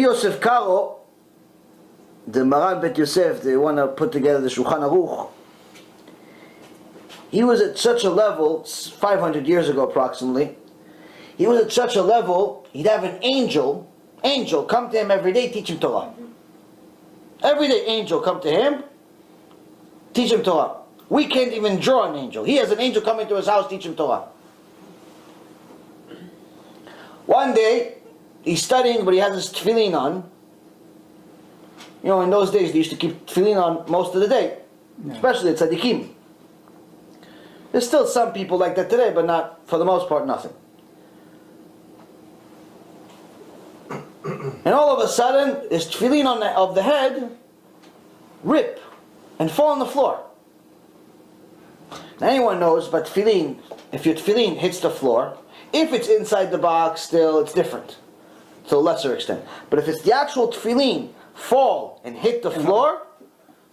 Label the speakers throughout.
Speaker 1: Yosef Karo, the Maran Bet Yosef, they want to put together the Shulchan Aruch. He was at such a level, 500 years ago approximately, he was at such a level, he'd have an angel come to him every day, teach him Torah. Every day, angel come to him, teach him Torah. We can't even draw an angel. He has an angel coming to his house, teach him Torah. One day, he's studying, but he has his tefillin on. You know, in those days, they used to keep tefillin on most of the day, especially at tzaddikim. There's still some people like that today, but not, for the most part, nothing. And all of a sudden, his tefillin of the head rip and fall on the floor. Now, anyone knows, but tefillin, if your tefillin hits the floor, if it's inside the box, still, it's different, to a lesser extent. But if it's the actual tefillin fall and hit the floor,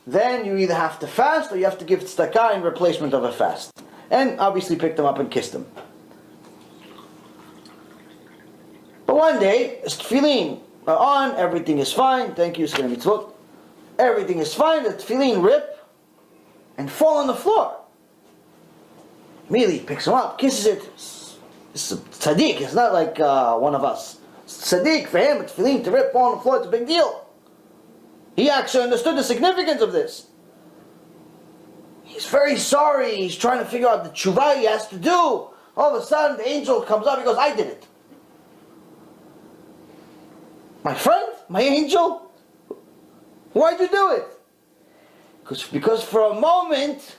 Speaker 1: then you either have to fast or you have to give tzedakah in replacement of a fast. And obviously pick them up and kiss them. But one day, his tefillin are on, everything is fine, thank you, Skem Mitzvot. Everything is fine, the tefillin rip and fall on the floor. Immediately he picks them up, kisses it. It's a tzaddik, it's not like one of us. It's tzaddik, for him, it's tefillin to rip, fall on the floor, it's a big deal. He actually understood the significance of this. He's very sorry, he's trying to figure out the tshuva he has to do. All of a sudden, the angel comes up, he goes, I did it. My friend? My angel? Why'd you do it? Because for a moment,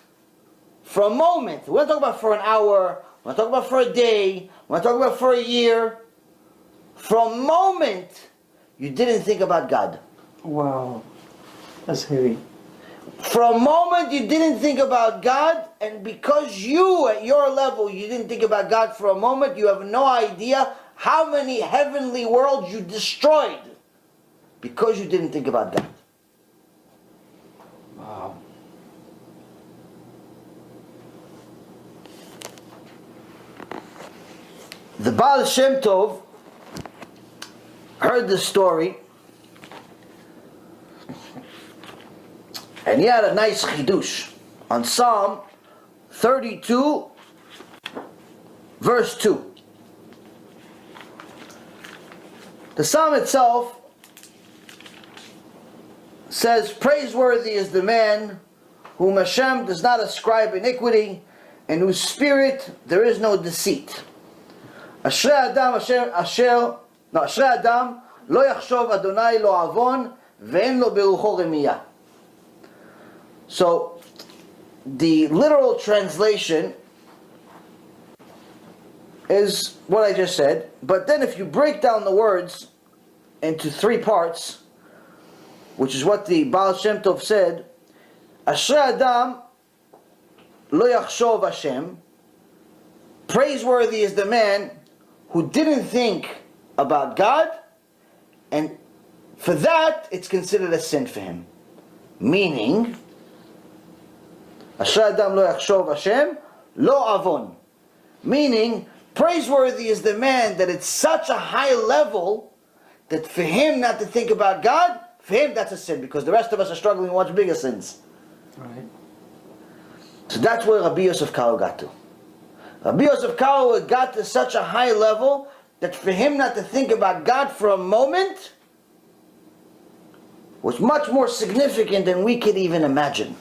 Speaker 1: we're not talking about for an hour, we're not talking about for a day, we're not talking about for a year. For a moment, you didn't think about God.
Speaker 2: Wow, that's heavy.
Speaker 1: For a moment you didn't think about God, and because you, at your level, you didn't think about God for a moment, you have no idea how many heavenly worlds you destroyed because you didn't think about God.
Speaker 2: Wow.
Speaker 1: The Baal Shem Tov heard this story, and he had a nice chidush on Psalm 32, verse 2. The Psalm itself says, praiseworthy is the man whom HaShem does not ascribe iniquity, and whose spirit there is no deceit. Ashrei Adam lo yachshov Adonai lo avon ve'en lo berucho remiyah. So, the literal translation is what I just said, but then if you break down the words into three parts, which is what the Baal Shem Tov said, Ashrei Adam lo yachshov Hashem, praiseworthy is the man who didn't think about God, and for that it's considered a sin for him. Meaning, Ashrei Adam lo yachshov Hashem lo avon. Meaning, praiseworthy is the man that it's such a high level that for him not to think about God, for him that's a sin, because the rest of us are struggling with much bigger sins.
Speaker 2: Right.
Speaker 1: So that's where Rabbi Yosef Karo got to. Rabbi Yosef Karo got to such a high level that for him not to think about God for a moment was much more significant than we could even imagine.